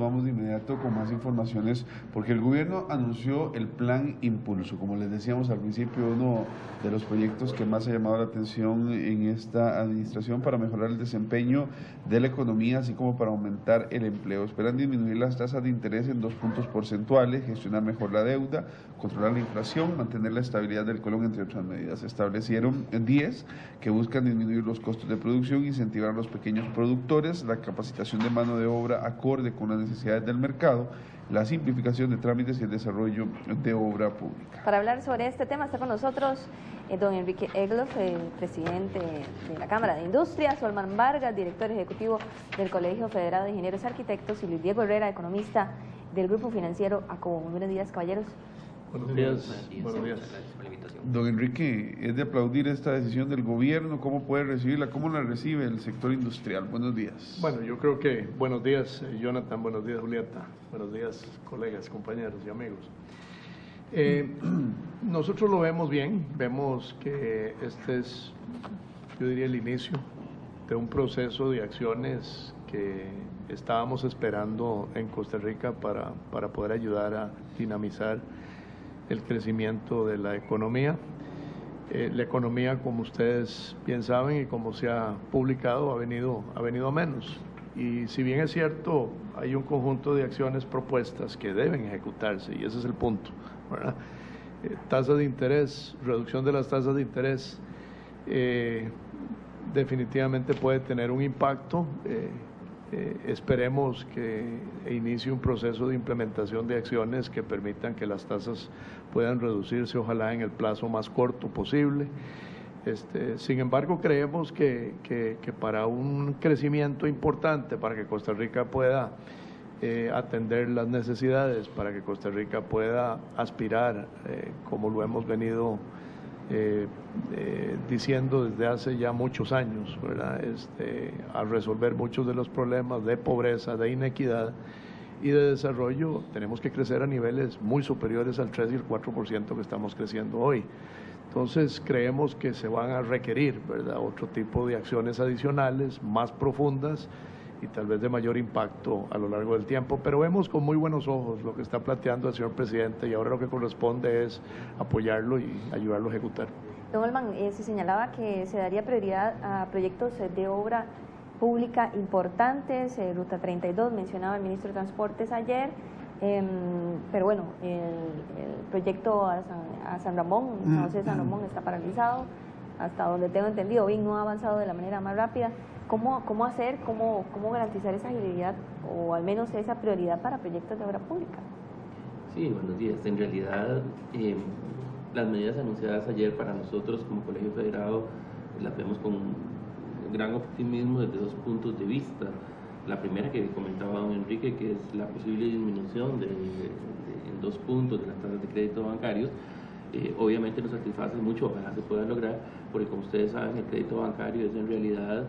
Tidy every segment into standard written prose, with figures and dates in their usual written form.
Vamos de inmediato con más informaciones porque el gobierno anunció el plan Impulso. Como les decíamos al principio, uno de los proyectos que más ha llamado la atención en esta administración para mejorar el desempeño de la economía, así como para aumentar el empleo. Esperan disminuir las tasas de interés en 2 puntos porcentuales, gestionar mejor la deuda, controlar la inflación, mantener la estabilidad del colón, entre otras medidas. Establecieron 10 que buscan disminuir los costos de producción, incentivar a los pequeños productores, la capacitación de mano de obra acorde con las necesidades del mercado, la simplificación de trámites y el desarrollo de obra pública. Para hablar sobre este tema está con nosotros don Enrique Egloff, presidente de la Cámara de Industria, Solman Vargas, director ejecutivo del Colegio Federado de Ingenieros Arquitectos, y Luis Diego Herrera, economista del Grupo Financiero ACOBO. Muy buenos días, caballeros. Buenos días. Buenos días. Don Enrique, es de aplaudir esta decisión del gobierno. ¿Cómo puede recibirla? ¿Cómo la recibe el sector industrial? Buenos días. Bueno, yo creo que buenos días, Jonathan, buenos días, Julieta, buenos días, colegas, compañeros y amigos. Nosotros lo vemos bien, vemos que este es, yo diría, el inicio de un proceso de acciones que estábamos esperando en Costa Rica para poder ayudar a dinamizar el crecimiento de la economía. La economía, como ustedes bien saben y como se ha publicado, ha venido a menos. Y si bien es cierto, hay un conjunto de acciones propuestas que deben ejecutarse, y ese es el punto, ¿verdad? Tasas de interés, reducción de las tasas de interés, definitivamente puede tener un impacto. Esperemos que inicie un proceso de implementación de acciones que permitan que las tasas puedan reducirse, ojalá en el plazo más corto posible. Sin embargo, creemos que para un crecimiento importante, para que Costa Rica pueda atender las necesidades, para que Costa Rica pueda aspirar, como lo hemos venido diciendo desde hace ya muchos años, ¿verdad? A resolver muchos de los problemas de pobreza, de inequidad y de desarrollo, tenemos que crecer a niveles muy superiores al 3 y el 4% que estamos creciendo hoy. Entonces creemos que se van a requerir, ¿verdad?, otro tipo de acciones adicionales, más profundas y tal vez de mayor impacto a lo largo del tiempo, pero vemos con muy buenos ojos lo que está planteando el señor presidente y ahora lo que corresponde es apoyarlo y ayudarlo a ejecutar. Don Olman, se señalaba que se daría prioridad a proyectos de obra pública importantes, Ruta 32, mencionaba el ministro de Transportes ayer, pero bueno, el proyecto a San Ramón, San José de San Ramón está paralizado, hasta donde tengo entendido, bien, no ha avanzado de la manera más rápida. ¿Cómo garantizar esa agilidad o al menos esa prioridad para proyectos de obra pública? Sí, buenos días. En realidad, las medidas anunciadas ayer para nosotros como Colegio Federado las vemos con gran optimismo desde 2 puntos de vista. La primera que comentaba don Enrique, que es la posible disminución en 2 puntos de las tasas de crédito bancarios. Obviamente nos satisface mucho, ojalá se pueda lograr, porque como ustedes saben, el crédito bancario es en realidad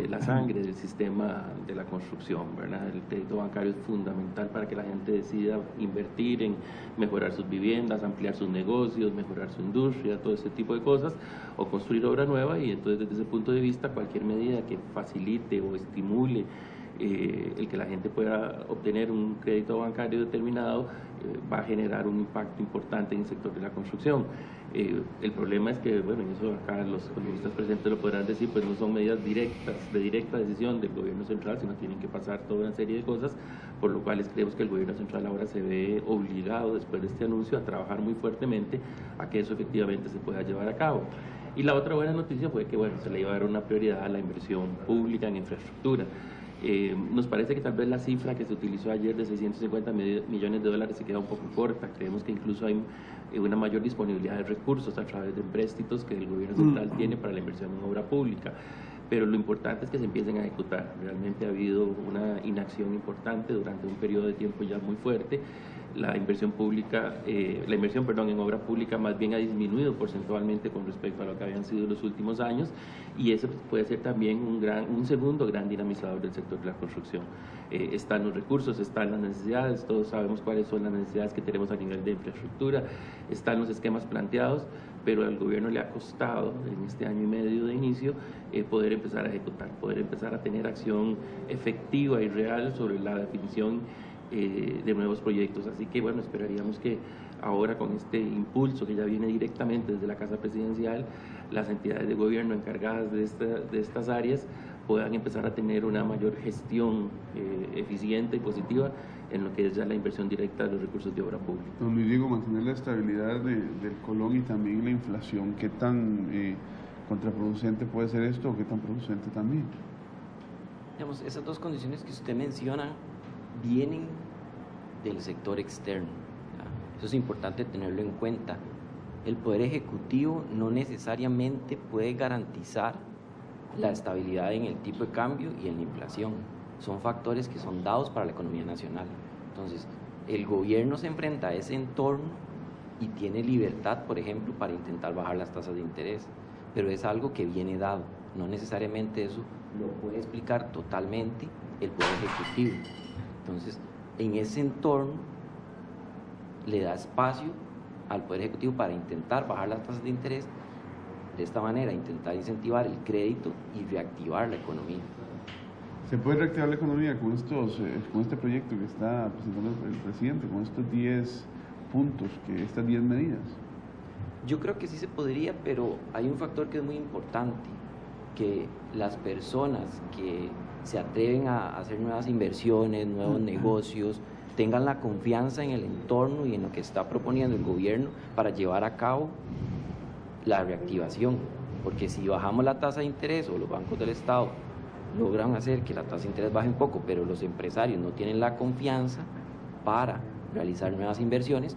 la sangre del sistema de la construcción, ¿verdad? El crédito bancario es fundamental para que la gente decida invertir en mejorar sus viviendas, ampliar sus negocios, mejorar su industria, todo ese tipo de cosas, o construir obra nueva, y entonces desde ese punto de vista cualquier medida que facilite o estimule el que la gente pueda obtener un crédito bancario determinado va a generar un impacto importante en el sector de la construcción. El problema es que, bueno, y eso acá los economistas presentes lo podrán decir, pues no son medidas directas, de directa decisión del gobierno central, sino tienen que pasar toda una serie de cosas, por lo cual creemos que el gobierno central ahora se ve obligado, después de este anuncio, a trabajar muy fuertemente a que eso efectivamente se pueda llevar a cabo. Y la otra buena noticia fue que, bueno, se le iba a dar una prioridad a la inversión pública en infraestructura. Nos parece que tal vez la cifra que se utilizó ayer de 650 millones de dólares se queda un poco corta. Creemos que incluso hay una mayor disponibilidad de recursos a través de empréstitos que el gobierno central tiene para la inversión en obra pública. Pero lo importante es que se empiecen a ejecutar. Realmente ha habido una inacción importante durante un periodo de tiempo ya muy fuerte. la inversión pública, en obra pública más bien ha disminuido porcentualmente con respecto a lo que habían sido los últimos años, y eso puede ser también un segundo gran dinamizador del sector de la construcción. Están los recursos, están las necesidades, todos sabemos cuáles son las necesidades que tenemos a nivel de infraestructura, están los esquemas planteados, pero al gobierno le ha costado en este año y medio de inicio poder empezar a ejecutar, poder empezar a tener acción efectiva y real sobre la definición de nuevos proyectos. Así que bueno, esperaríamos que ahora con este impulso que ya viene directamente desde la Casa Presidencial, las entidades de gobierno encargadas de estas áreas puedan empezar a tener una mayor gestión eficiente y positiva en lo que es ya la inversión directa de los recursos de obra pública. Don Luis Diego, mantener la estabilidad del colón y también la inflación, ¿qué tan contraproducente puede ser esto o qué tan producente también? Digamos, esas dos condiciones que usted menciona vienen del sector externo. Eso es importante tenerlo en cuenta. El Poder Ejecutivo no necesariamente puede garantizar la estabilidad en el tipo de cambio y en la inflación. Son factores que son dados para la economía nacional. Entonces, el gobierno se enfrenta a ese entorno y tiene libertad, por ejemplo, para intentar bajar las tasas de interés, pero es algo que viene dado. No necesariamente eso lo puede explicar totalmente el Poder Ejecutivo. Entonces, en ese entorno le da espacio al Poder Ejecutivo para intentar bajar las tasas de interés, de esta manera intentar incentivar el crédito y reactivar la economía. ¿Se puede reactivar la economía con este proyecto que está presentando el presidente, con estos 10 puntos, estas 10 medidas? Yo creo que sí se podría, pero hay un factor que es muy importante, que las personas que se atreven a hacer nuevas inversiones, nuevos negocios, tengan la confianza en el entorno y en lo que está proponiendo el gobierno para llevar a cabo la reactivación, porque si bajamos la tasa de interés o los bancos del Estado logran hacer que la tasa de interés baje un poco, pero los empresarios no tienen la confianza para realizar nuevas inversiones,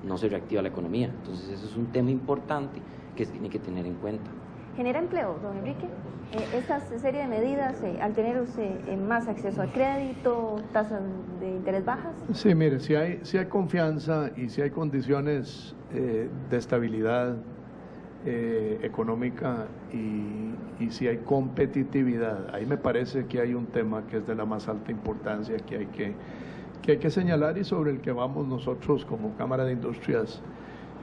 no se reactiva la economía. Entonces eso es un tema importante que se tiene que tener en cuenta. ¿Genera empleo, don Enrique? Esta serie de medidas, al tener usted más acceso al crédito, tasas de interés bajas. Sí, mire, si hay confianza y si hay condiciones de estabilidad económica y si hay competitividad, ahí me parece que hay un tema que es de la más alta importancia que hay que señalar y sobre el que vamos nosotros como Cámara de Industrias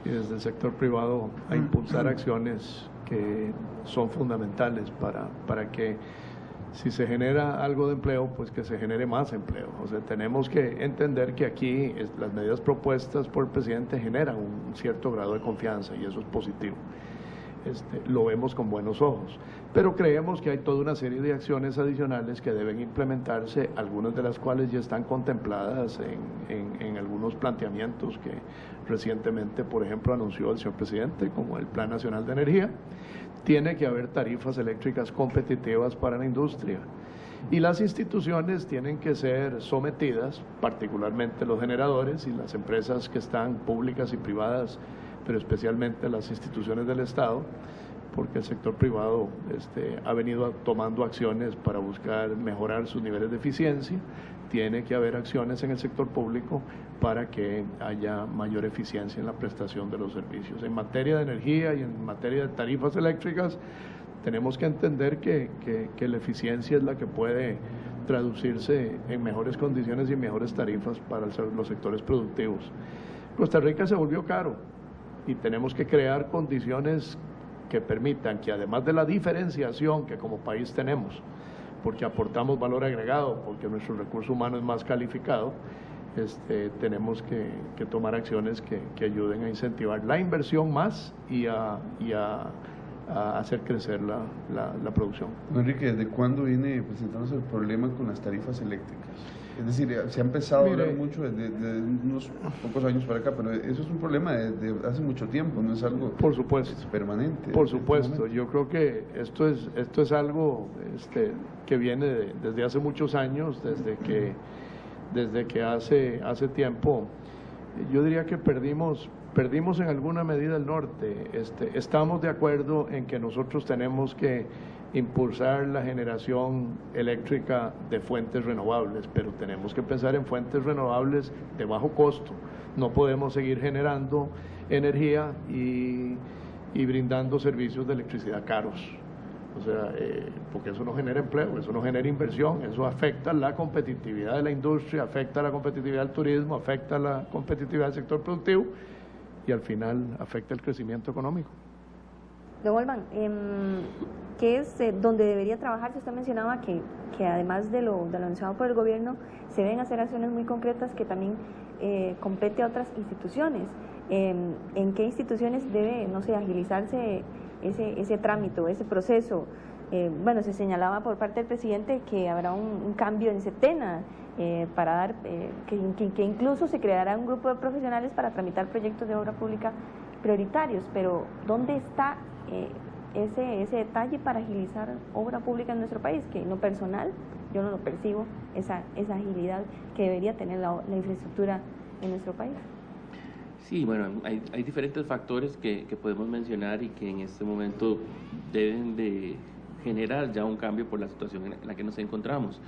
y desde el sector privado a impulsar acciones que son fundamentales para que si se genera algo de empleo, pues que se genere más empleo. O sea, tenemos que entender que aquí las medidas propuestas por el presidente generan un cierto grado de confianza y eso es positivo. Lo vemos con buenos ojos, pero creemos que hay toda una serie de acciones adicionales que deben implementarse, algunas de las cuales ya están contempladas en algunos planteamientos que recientemente, por ejemplo, anunció el señor presidente, como el Plan Nacional de Energía. Tiene que haber tarifas eléctricas competitivas para la industria y las instituciones tienen que ser sometidas, particularmente los generadores y las empresas que están públicas y privadas, pero especialmente las instituciones del Estado, porque el sector privado ha venido tomando acciones para buscar mejorar sus niveles de eficiencia. Tiene que haber acciones en el sector público para que haya mayor eficiencia en la prestación de los servicios. En materia de energía y en materia de tarifas eléctricas, tenemos que entender que la eficiencia es la que puede traducirse en mejores condiciones y mejores tarifas para los sectores productivos. Costa Rica se volvió caro y tenemos que crear condiciones que permitan que, además de la diferenciación que como país tenemos, porque aportamos valor agregado, porque nuestro recurso humano es más calificado, tenemos que tomar acciones que ayuden a incentivar la inversión más y a hacer crecer la producción. Enrique, ¿desde cuándo viene presentándose el problema con las tarifas eléctricas? Es decir, se ha empezado a hablar mucho desde unos pocos años para acá, pero eso es un problema de hace mucho tiempo, no es algo por supuesto permanente. Por supuesto, yo creo que esto es algo que viene desde hace muchos años, desde que hace tiempo, yo diría que perdimos en alguna medida el norte. Estamos de acuerdo en que nosotros tenemos que impulsar la generación eléctrica de fuentes renovables, pero tenemos que pensar en fuentes renovables de bajo costo. No podemos seguir generando energía y brindando servicios de electricidad caros. O sea, porque eso no genera empleo, eso no genera inversión, eso afecta la competitividad de la industria, afecta la competitividad del turismo, afecta la competitividad del sector productivo y al final afecta el crecimiento económico. Don Olman, ¿qué es donde debería trabajarse? Usted mencionaba que además de lo anunciado por el gobierno, se deben hacer acciones muy concretas que también compete a otras instituciones. ¿En qué instituciones debe, no sé, agilizarse ese trámite, ese proceso? Bueno, se señalaba por parte del presidente que habrá un cambio en Setena, para dar, que incluso se creará un grupo de profesionales para tramitar proyectos de obra pública prioritarios, pero ¿dónde está ese detalle para agilizar obra pública en nuestro país? Que en lo personal yo no lo percibo, esa agilidad que debería tener la infraestructura en nuestro país. Sí, bueno, hay diferentes factores que podemos mencionar y que en este momento deben de generar ya un cambio por la situación en la que nos encontramos.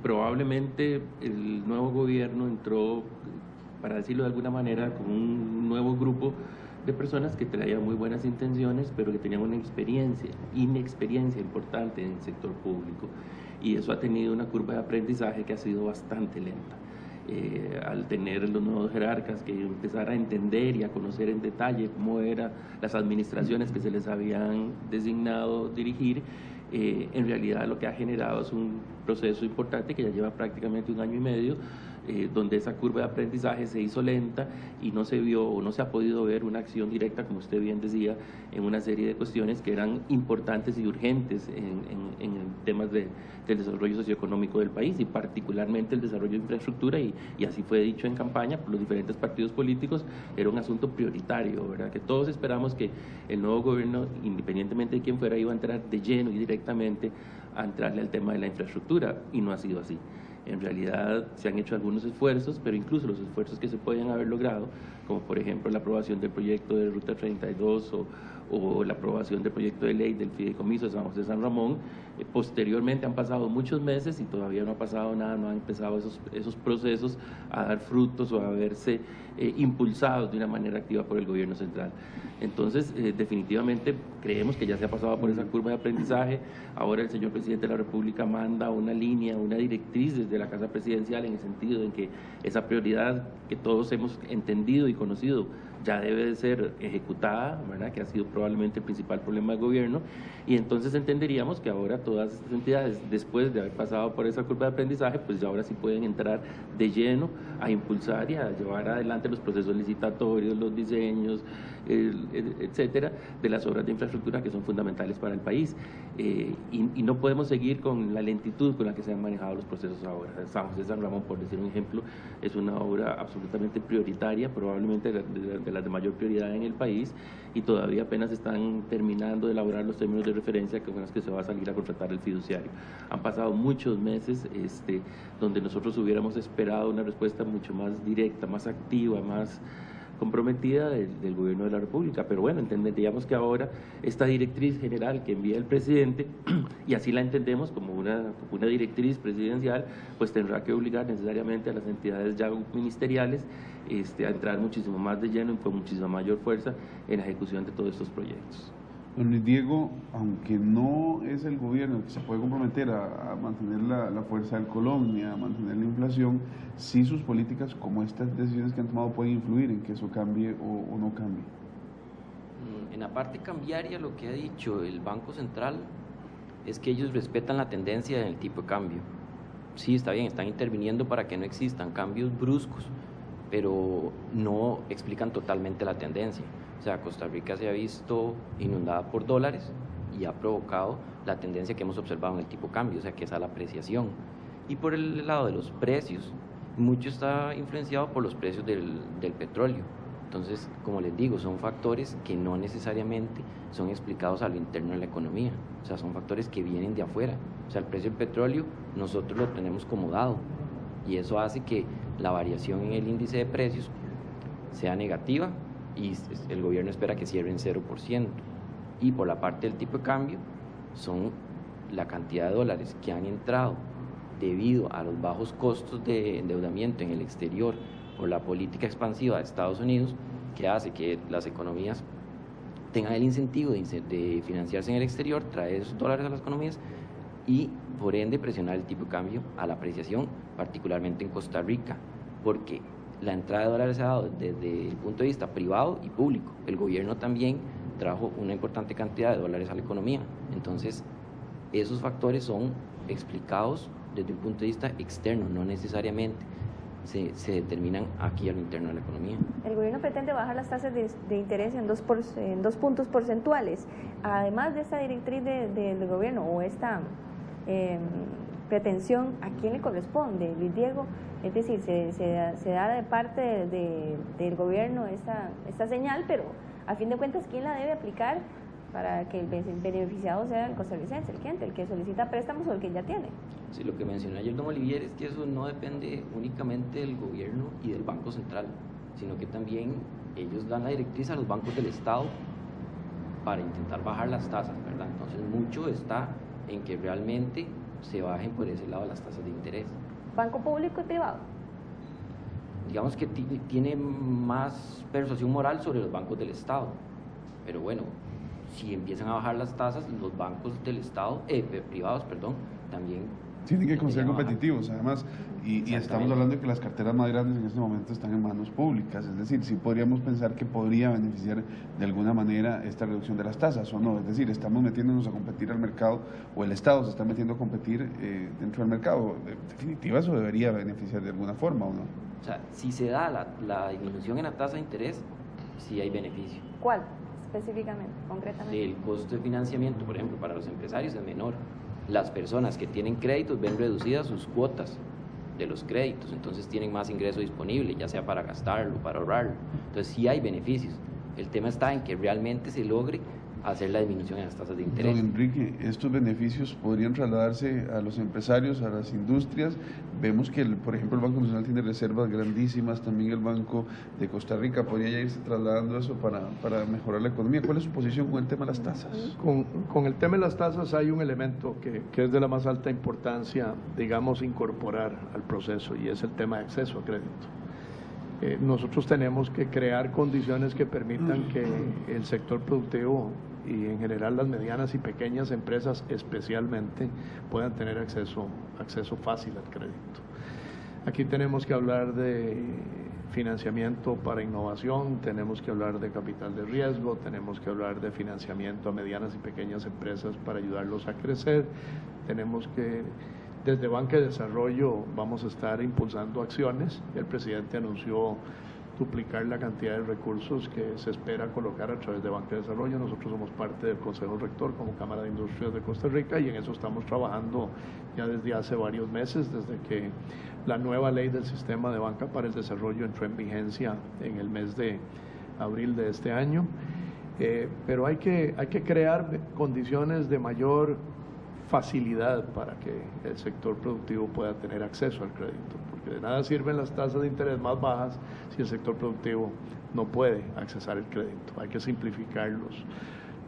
Probablemente el nuevo gobierno entró, para decirlo de alguna manera, con un nuevo grupo de personas que traían muy buenas intenciones, pero que tenían una inexperiencia importante en el sector público. Y eso ha tenido una curva de aprendizaje que ha sido bastante lenta. Al tener los nuevos jerarcas que empezar a entender y a conocer en detalle cómo eran las administraciones que se les habían designado dirigir, en realidad lo que ha generado es un proceso importante que ya lleva prácticamente 1 año y medio, donde esa curva de aprendizaje se hizo lenta y no se vio o no se ha podido ver una acción directa, como usted bien decía, en una serie de cuestiones que eran importantes y urgentes en temas del desarrollo socioeconómico del país y particularmente el desarrollo de infraestructura y así fue dicho en campaña por los diferentes partidos políticos, era un asunto prioritario, ¿verdad? Que todos esperamos que el nuevo gobierno, independientemente de quién fuera, iba a entrar de lleno y directamente a entrarle al tema de la infraestructura y no ha sido así. En realidad se han hecho algunos esfuerzos, pero incluso los esfuerzos que se pueden haber logrado, como por ejemplo la aprobación del proyecto de Ruta 32 o la aprobación del proyecto de ley del Fideicomiso de San José San Ramón, posteriormente han pasado muchos meses y todavía no ha pasado nada, no han empezado esos procesos a dar frutos o a verse impulsados de una manera activa por el gobierno central. Entonces, definitivamente creemos que ya se ha pasado por esa curva de aprendizaje. Ahora el señor presidente de la República manda una línea, una directriz desde la Casa Presidencial en el sentido de que esa prioridad que todos hemos entendido y conocido ya debe de ser ejecutada, ¿verdad? Que ha sido probablemente el principal problema del gobierno, y entonces entenderíamos que ahora todas estas entidades, después de haber pasado por esa curva de aprendizaje, pues ya ahora sí pueden entrar de lleno a impulsar y a llevar adelante los procesos licitatorios, los diseños, etcétera, de las obras de infraestructura que son fundamentales para el país. Y no podemos seguir con la lentitud con la que se han manejado los procesos ahora. San José San Ramón, por decir un ejemplo, es una obra absolutamente prioritaria, probablemente de las de mayor prioridad en el país, y todavía apenas están terminando de elaborar los términos de referencia con los que se va a salir a contratar el fiduciario. Han pasado muchos meses donde nosotros hubiéramos esperado una respuesta mucho más directa, más activa, más comprometida del gobierno de la República, pero bueno, entenderíamos que ahora esta directriz general que envía el presidente, y así la entendemos como una directriz presidencial, pues tendrá que obligar necesariamente a las entidades ya ministeriales a entrar muchísimo más de lleno y con muchísima mayor fuerza en la ejecución de todos estos proyectos. Don Luis Diego, aunque no es el gobierno que se puede comprometer a mantener la fuerza del Colón ni a mantener la inflación, sí sus políticas, como estas decisiones que han tomado, pueden influir en que eso cambie o no cambie. En la parte cambiaria, lo que ha dicho el Banco Central es que ellos respetan la tendencia del tipo de cambio. Sí, está bien, están interviniendo para que no existan cambios bruscos, pero no explican totalmente la tendencia. O sea, Costa Rica se ha visto inundada por dólares y ha provocado la tendencia que hemos observado en el tipo de cambio, o sea, que es a la apreciación. Y por el lado de los precios, mucho está influenciado por los precios del petróleo. Entonces, como les digo, son factores que no necesariamente son explicados a lo interno de la economía, o sea, son factores que vienen de afuera. O sea, el precio del petróleo nosotros lo tenemos como dado y eso hace que la variación en el índice de precios sea negativa y el gobierno espera que cierre en 0%. Y por la parte del tipo de cambio, son la cantidad de dólares que han entrado debido a los bajos costos de endeudamiento en el exterior por la política expansiva de Estados Unidos, que hace que las economías tengan el incentivo de financiarse en el exterior, traer esos dólares a las economías y por ende presionar el tipo de cambio a la apreciación, particularmente en Costa Rica, porque la entrada de dólares se ha dado desde el punto de vista privado y público. El gobierno también trajo una importante cantidad de dólares a la economía. Entonces, esos factores son explicados desde un punto de vista externo, no necesariamente se determinan aquí a lo interno de la economía. El gobierno pretende bajar las tasas de interés en 2 puntos porcentuales. Además de esta directriz del gobierno o esta pretensión, ¿a quién le corresponde, Luis Diego? Es decir, se da de parte del gobierno esta señal, pero a fin de cuentas, ¿quién la debe aplicar para que el beneficiado sea el costarricense, el cliente, el que solicita préstamos o el que ya tiene? Sí, lo que mencionó ayer don Olivier es que eso no depende únicamente del gobierno y del Banco Central, sino que también ellos dan la directriz a los bancos del Estado para intentar bajar las tasas, ¿verdad? Entonces mucho está en que realmente se bajen por ese lado las tasas de interés. ¿Banco público y privado? Digamos que tiene más persuasión moral sobre los bancos del Estado, pero bueno, si empiezan a bajar las tasas, los bancos del Estado, privados, perdón, también tienen que ser competitivos, además, y estamos hablando de que las carteras más grandes en este momento están en manos públicas, es decir, sí podríamos pensar que podría beneficiar de alguna manera esta reducción de las tasas, o no, es decir, estamos metiéndonos a competir al mercado, o el Estado se está metiendo a competir dentro del mercado. En definitiva, eso debería beneficiar de alguna forma, ¿o no? O sea, si se da la disminución en la tasa de interés, sí hay beneficio. ¿Cuál específicamente, concretamente? El costo de financiamiento, por ejemplo, para los empresarios es menor. Las personas que tienen créditos ven reducidas sus cuotas de los créditos, entonces tienen más ingreso disponible, ya sea para gastarlo, para ahorrarlo. Entonces sí hay beneficios. El tema está en que realmente se logre hacer la disminución en las tasas de interés. Don Enrique, estos beneficios podrían trasladarse a los empresarios, a las industrias. Vemos que, por ejemplo, el Banco Nacional tiene reservas grandísimas, también el Banco de Costa Rica podría ya irse trasladando eso para mejorar la economía. ¿Cuál es su posición con el tema de las tasas? Con el tema de las tasas hay un elemento que es de la más alta importancia, digamos, incorporar al proceso, y es el tema de acceso a crédito. Nosotros tenemos que crear condiciones que permitan que el sector productivo y en general las medianas y pequeñas empresas especialmente puedan tener acceso fácil al crédito. Aquí tenemos que hablar de financiamiento para innovación, tenemos que hablar de capital de riesgo, tenemos que hablar de financiamiento a medianas y pequeñas empresas para ayudarlos a crecer, tenemos que, desde Banca de Desarrollo vamos a estar impulsando acciones. El presidente anunció duplicar la cantidad de recursos que se espera colocar a través de Banca de Desarrollo. Nosotros somos parte del Consejo Rector como Cámara de Industrias de Costa Rica y en eso estamos trabajando ya desde hace varios meses, desde que la nueva ley del sistema de banca para el desarrollo entró en vigencia en el mes de abril de este año. Pero hay que crear condiciones de mayor facilidad para que el sector productivo pueda tener acceso al crédito, porque de nada sirven las tasas de interés más bajas si el sector productivo no puede accesar el crédito. Hay que simplificar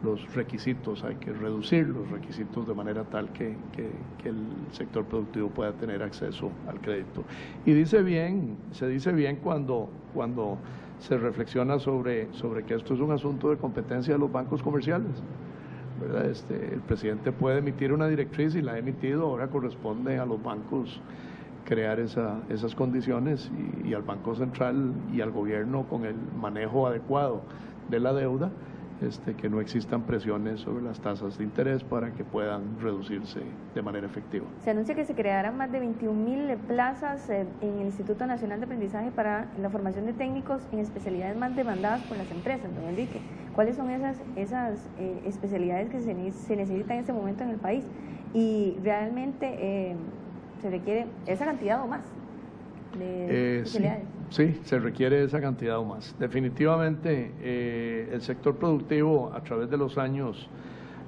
los requisitos, hay que reducir los requisitos de manera tal que el sector productivo pueda tener acceso al crédito. Y se dice bien cuando se reflexiona sobre que esto es un asunto de competencia de los bancos comerciales, ¿verdad? El presidente puede emitir una directriz y la ha emitido, ahora corresponde a los bancos crear esas condiciones y al Banco Central y al gobierno con el manejo adecuado de la deuda, que no existan presiones sobre las tasas de interés para que puedan reducirse de manera efectiva. Se anuncia que se crearán más de 21.000 plazas en el Instituto Nacional de Aprendizaje para la formación de técnicos en especialidades más demandadas por las empresas, don Enrique. ¿Cuáles son esas especialidades que se necesitan en este momento en el país? Y realmente se requiere esa cantidad o más de especialidades. Sí, se requiere esa cantidad o más. Definitivamente el sector productivo a través de los años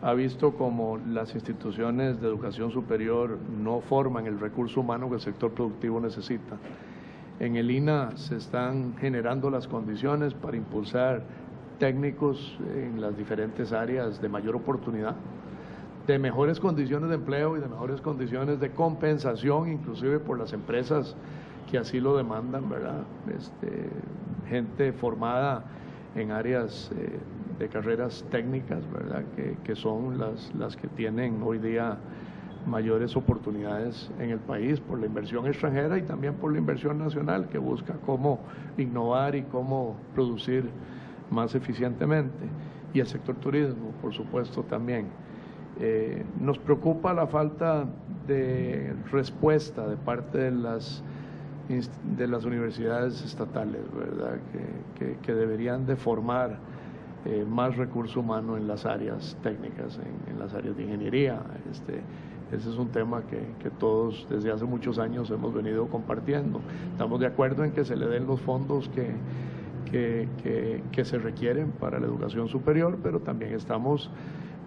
ha visto como las instituciones de educación superior no forman el recurso humano que el sector productivo necesita. En el INA se están generando las condiciones para impulsar técnicos en las diferentes áreas de mayor oportunidad, de mejores condiciones de empleo y de mejores condiciones de compensación, inclusive por las empresas que así lo demandan, ¿verdad? Gente formada en áreas de carreras técnicas, ¿verdad? Que son las que tienen hoy día mayores oportunidades en el país por la inversión extranjera y también por la inversión nacional que busca cómo innovar y cómo producir más eficientemente. Y el sector turismo, por supuesto, también. Nos preocupa la falta de respuesta de parte de las universidades estatales, ¿verdad? Que deberían de formar más recurso humano en las áreas técnicas, en las áreas de ingeniería. Ese es un tema que todos desde hace muchos años hemos venido compartiendo. Estamos de acuerdo en que se le den los fondos que se requieren para la educación superior, pero también estamos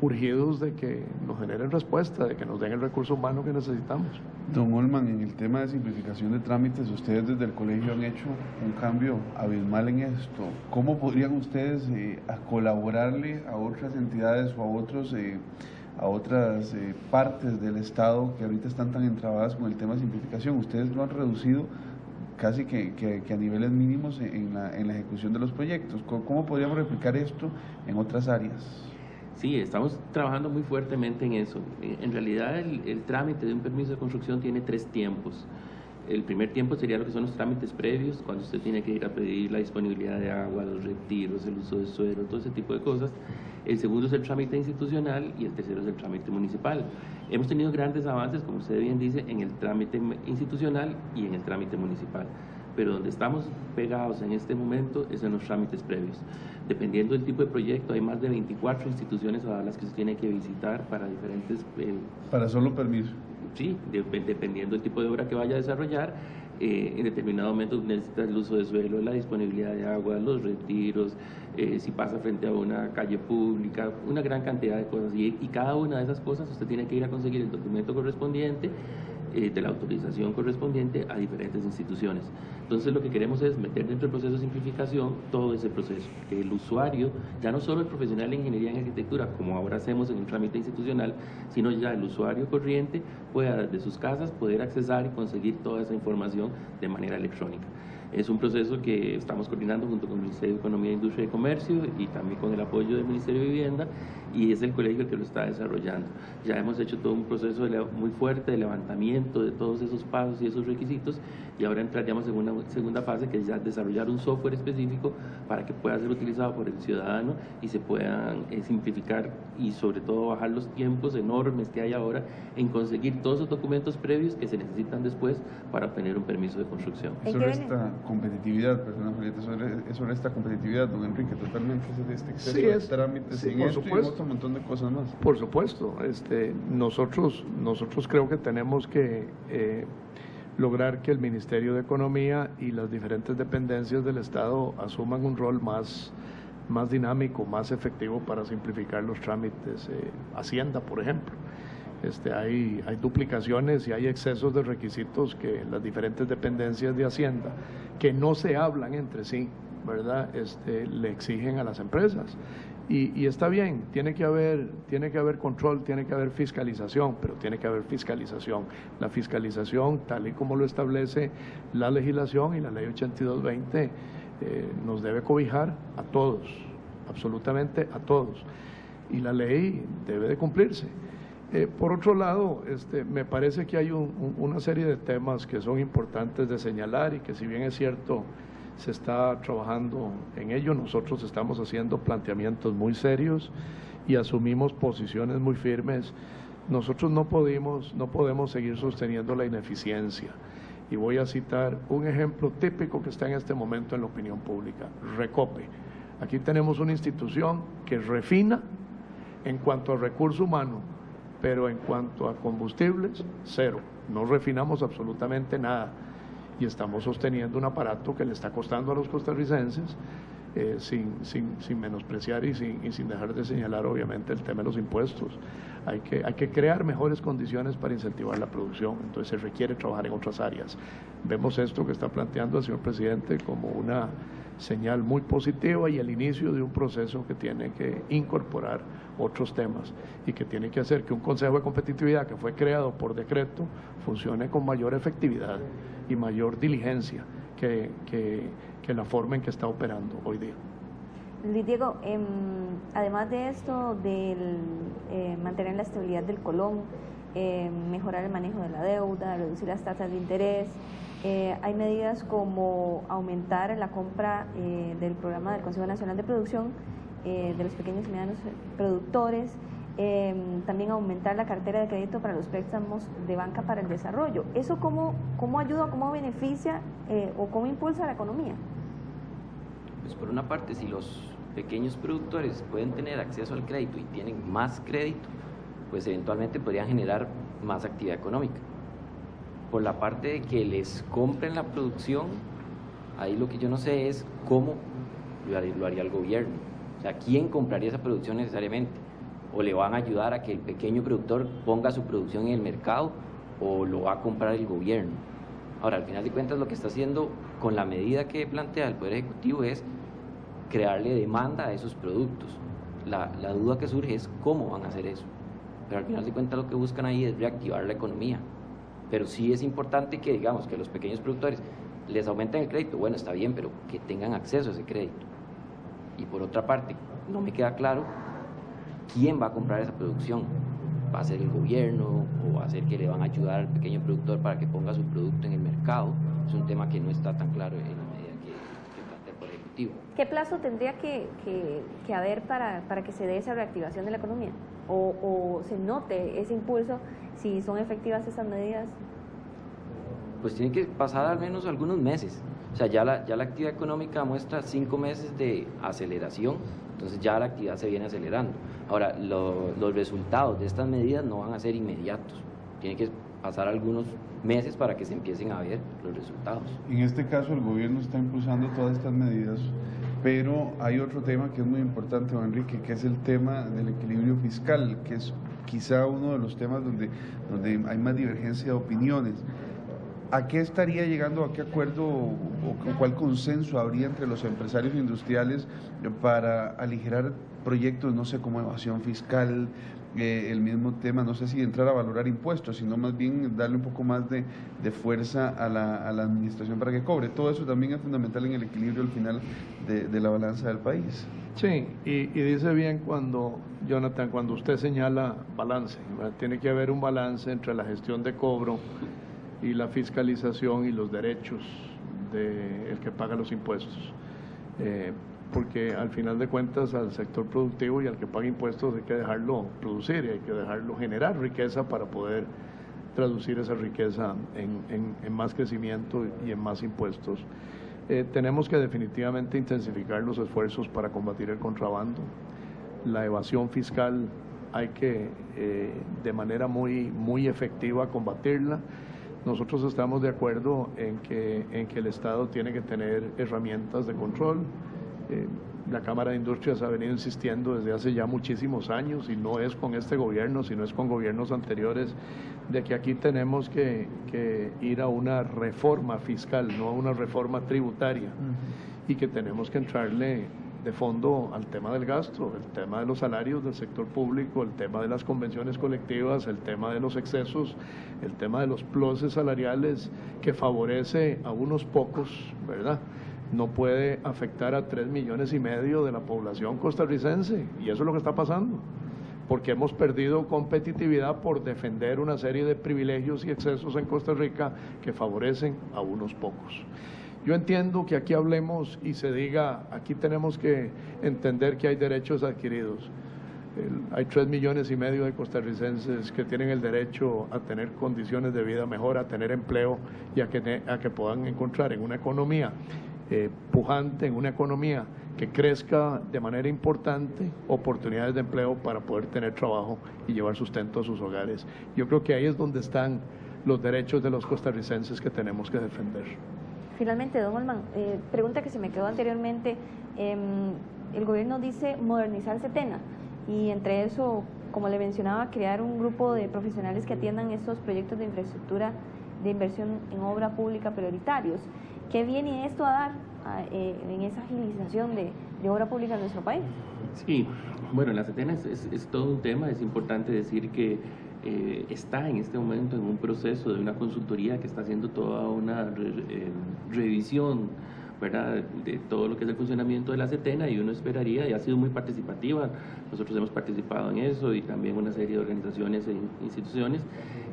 urgidos de que nos generen respuesta, de que nos den el recurso humano que necesitamos. Don Holman, en el tema de simplificación de trámites, ustedes desde el colegio han hecho un cambio abismal en esto. ¿Cómo podrían ustedes colaborarle a otras entidades o a otras partes del Estado que ahorita están tan entrabadas con el tema de simplificación? Ustedes lo han reducido casi que a niveles mínimos en la ejecución de los proyectos. ¿Cómo podríamos replicar esto en otras áreas? Sí, estamos trabajando muy fuertemente en eso. En realidad el trámite de un permiso de construcción tiene 3 tiempos. El primer tiempo sería lo que son los trámites previos, cuando usted tiene que ir a pedir la disponibilidad de agua, los retiros, el uso de suelo, todo ese tipo de cosas. El segundo es el trámite institucional y el tercero es el trámite municipal. Hemos tenido grandes avances, como usted bien dice, en el trámite institucional y en el trámite municipal. Pero donde estamos pegados en este momento es en los trámites previos. Dependiendo del tipo de proyecto, hay más de 24 instituciones a las que se tiene que visitar para diferentes... para solo permiso. Sí, dependiendo del tipo de obra que vaya a desarrollar, en determinado momento necesita el uso de suelo, la disponibilidad de agua, los retiros, si pasa frente a una calle pública, una gran cantidad de cosas. Y cada una de esas cosas usted tiene que ir a conseguir el documento correspondiente, de la autorización correspondiente a diferentes instituciones. Entonces lo que queremos es meter dentro del proceso de simplificación todo ese proceso, que el usuario, ya no solo el profesional de ingeniería en arquitectura, como ahora hacemos en un trámite institucional, sino ya el usuario corriente pueda desde sus casas poder accesar y conseguir toda esa información de manera electrónica. Es un proceso que estamos coordinando junto con el Ministerio de Economía, Industria y Comercio y también con el apoyo del Ministerio de Vivienda, y es el colegio el que lo está desarrollando. Ya hemos hecho todo un proceso muy fuerte de levantamiento de todos esos pasos y esos requisitos, y ahora entraríamos en una segunda fase, que es ya desarrollar un software específico para que pueda ser utilizado por el ciudadano y se puedan simplificar y sobre todo bajar los tiempos enormes que hay ahora en conseguir todos esos documentos previos que se necesitan después para obtener un permiso de construcción. Eso resta competitividad, perdón, Julieta, eso resta competitividad, don Enrique, totalmente, este exceso de trámites, sí, en por esto supuesto. Y otro montón de cosas más. Por supuesto, nosotros creo que tenemos que lograr que el Ministerio de Economía y las diferentes dependencias del Estado asuman un rol más dinámico, más efectivo para simplificar los trámites. Hacienda, por ejemplo. Hay duplicaciones y hay excesos de requisitos que las diferentes dependencias de Hacienda, que no se hablan entre sí, ¿verdad? Le exigen a las empresas. Y está bien, tiene que haber control, tiene que haber fiscalización, pero tiene que haber fiscalización. La fiscalización, tal y como lo establece la legislación y la ley 8220, nos debe cobijar a todos, absolutamente a todos. Y la ley debe de cumplirse. Por otro lado, me parece que hay una serie de temas que son importantes de señalar y que, si bien es cierto, se está trabajando en ello, nosotros estamos haciendo planteamientos muy serios y asumimos posiciones muy firmes. Nosotros no podemos seguir sosteniendo la ineficiencia. Y voy a citar un ejemplo típico que está en este momento en la opinión pública: Recope. Aquí tenemos una institución que refina en cuanto a recurso humano, pero en cuanto a combustibles, cero. No refinamos absolutamente nada. Y estamos sosteniendo un aparato que le está costando a los costarricenses, sin menospreciar y sin dejar de señalar, obviamente, el tema de los impuestos. Hay que crear mejores condiciones para incentivar la producción, entonces se requiere trabajar en otras áreas. Vemos esto que está planteando el señor presidente como una señal muy positiva y el inicio de un proceso que tiene que incorporar otros temas y que tiene que hacer que un Consejo de Competitividad que fue creado por decreto funcione con mayor efectividad y mayor diligencia que la forma en que está operando hoy día. Luis Diego, además de esto, del mantener la estabilidad del colón, mejorar el manejo de la deuda, reducir las tasas de interés, hay medidas como aumentar la compra del programa del Consejo Nacional de Producción de los pequeños y medianos productores, también aumentar la cartera de crédito para los préstamos de banca para el desarrollo. ¿Eso cómo ayuda, cómo beneficia o cómo impulsa la economía? Pues por una parte, si los pequeños productores pueden tener acceso al crédito y tienen más crédito, pues eventualmente podrían generar más actividad económica. Por la parte de que les compren la producción, ahí lo que yo no sé es cómo lo haría el gobierno. O sea, ¿quién compraría esa producción necesariamente? ¿O le van a ayudar a que el pequeño productor ponga su producción en el mercado o lo va a comprar el gobierno? Ahora, al final de cuentas, lo que está haciendo con la medida que plantea el Poder Ejecutivo es crearle demanda a esos productos. La duda que surge es cómo van a hacer eso. Pero al final de cuentas lo que buscan ahí es reactivar la economía. Pero sí es importante que, digamos, que los pequeños productores les aumenten el crédito. Bueno, está bien, pero que tengan acceso a ese crédito. Y por otra parte, no me queda claro quién va a comprar esa producción. ¿Va a ser el gobierno o va a ser que le van a ayudar al pequeño productor para que ponga su producto en el mercado? Es un tema que no está tan claro en la medida que plantea el Poder Ejecutivo. ¿Qué plazo tendría que haber para que se dé esa reactivación de la economía? O se note ese impulso si son efectivas esas medidas. Pues tiene que pasar al menos algunos meses. O sea, ya la actividad económica muestra 5 meses de aceleración, entonces ya la actividad se viene acelerando. Ahora, los resultados de estas medidas no van a ser inmediatos. Tiene que pasar algunos meses para que se empiecen a ver los resultados. En este caso, el gobierno está impulsando todas estas medidas, pero hay otro tema que es muy importante, don Enrique, que es el tema del equilibrio fiscal, que es quizá uno de los temas donde hay más divergencia de opiniones. ¿A qué estaría llegando, a qué acuerdo o cuál consenso habría entre los empresarios industriales para aligerar proyectos, no sé, como evasión fiscal, el mismo tema, no sé si entrar a valorar impuestos, sino más bien darle un poco más de fuerza a la administración para que cobre? Todo eso también es fundamental en el equilibrio al final de la balanza del país. Sí, y dice bien Jonathan, cuando usted señala balance, ¿verdad? Tiene que haber un balance entre la gestión de cobro y la fiscalización y los derechos del que paga los impuestos. Porque al final de cuentas al sector productivo y al que paga impuestos hay que dejarlo producir y hay que dejarlo generar riqueza para poder traducir esa riqueza en más crecimiento y en más impuestos. Tenemos que definitivamente intensificar los esfuerzos para combatir el contrabando. La evasión fiscal hay que de manera muy efectiva combatirla. Nosotros estamos de acuerdo en que el Estado tiene que tener herramientas de control. La Cámara de Industrias ha venido insistiendo desde hace ya muchísimos años, y no es con este gobierno, sino es con gobiernos anteriores, de que aquí tenemos que ir a una reforma fiscal, no a una reforma tributaria, y que tenemos que entrarle de fondo al tema del gasto, el tema de los salarios del sector público, el tema de las convenciones colectivas, el tema de los excesos, el tema de los pluses salariales que favorece a unos pocos, ¿verdad? No puede afectar a 3,5 millones de la población costarricense, y eso es lo que está pasando, porque hemos perdido competitividad por defender una serie de privilegios y excesos en Costa Rica que favorecen a unos pocos. Yo entiendo que aquí hablemos y se diga, aquí tenemos que entender que hay derechos adquiridos. Hay 3,5 millones de costarricenses que tienen el derecho a tener condiciones de vida mejor, a tener empleo y a que puedan encontrar en una economía pujante, en una economía que crezca de manera importante, oportunidades de empleo para poder tener trabajo y llevar sustento a sus hogares. Yo creo que ahí es donde están los derechos de los costarricenses que tenemos que defender. Finalmente, don Olman, pregunta que se me quedó anteriormente, el gobierno dice modernizar Setena, y entre eso, como le mencionaba, crear un grupo de profesionales que atiendan estos proyectos de infraestructura de inversión en obra pública prioritarios. ¿Qué viene esto a dar en esa agilización de obra pública en nuestro país? Sí, bueno, la Setena es todo un tema. Es importante decir que está en este momento en un proceso de una consultoría que está haciendo toda una revisión, ¿verdad?, de todo lo que es el funcionamiento de la Setena, y uno esperaría, y ha sido muy participativa, nosotros hemos participado en eso y también una serie de organizaciones e instituciones,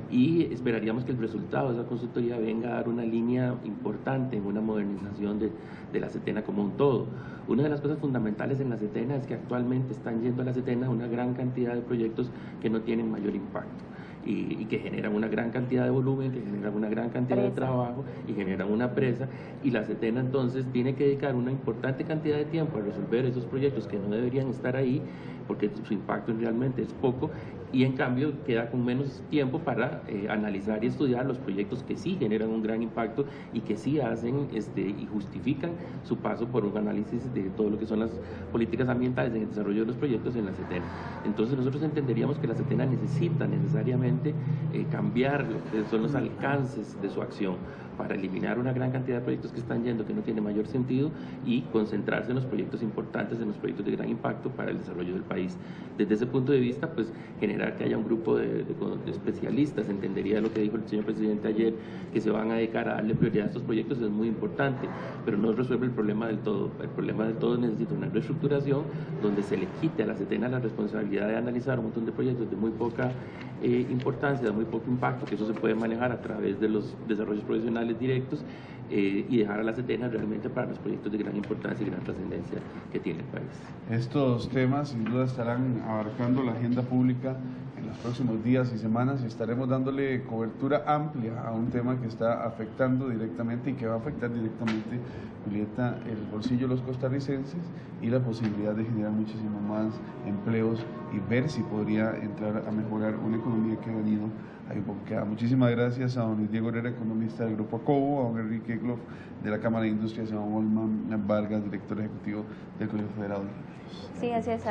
y esperaríamos que el resultado de esa consultoría venga a dar una línea importante en una modernización de la Setena como un todo. Una de las cosas fundamentales en la Setena es que actualmente están yendo a la Setena una gran cantidad de proyectos que no tienen mayor impacto y que generan una gran cantidad de volumen, que generan una gran cantidad de trabajo y generan una presa, y la Setena entonces tiene que dedicar una importante cantidad de tiempo a resolver esos proyectos que no deberían estar ahí porque su impacto realmente es poco, y en cambio queda con menos tiempo para analizar y estudiar los proyectos que sí generan un gran impacto y que sí hacen y justifican su paso por un análisis de todo lo que son las políticas ambientales en el desarrollo de los proyectos en la Setena. Entonces nosotros entenderíamos que la Setena necesita necesariamente cambiar lo que son los alcances de su acción para eliminar una gran cantidad de proyectos que están yendo que no tiene mayor sentido y concentrarse en los proyectos importantes, en los proyectos de gran impacto para el desarrollo del país. Desde ese punto de vista, pues generar que haya un grupo de especialistas, entendería lo que dijo el señor presidente ayer, que se van a dedicar a darle prioridad a estos proyectos, es muy importante, pero no resuelve el problema del todo. El problema del todo necesita una reestructuración donde se le quite a la Setena la responsabilidad de analizar un montón de proyectos de muy poca importancia, de muy poco impacto, que eso se puede manejar a través de los desarrollos profesionales directos, y dejar a la Setena realmente para los proyectos de gran importancia y gran trascendencia que tiene el país. Estos temas sin duda estarán abarcando la agenda pública en los próximos días y semanas, y estaremos dándole cobertura amplia a un tema que está afectando directamente y que va a afectar directamente, Julieta, el bolsillo de los costarricenses y la posibilidad de generar muchísimos más empleos y ver si podría entrar a mejorar una economía que ha venido ahí un poco queda. Muchísimas gracias a don Luis Diego Herrera, economista del Grupo Acobo, a don Enrique Egloff de la Cámara de Industrias, a don Olman Vargas, director ejecutivo del Colegio Federado de Ingenieros. Sí, así es.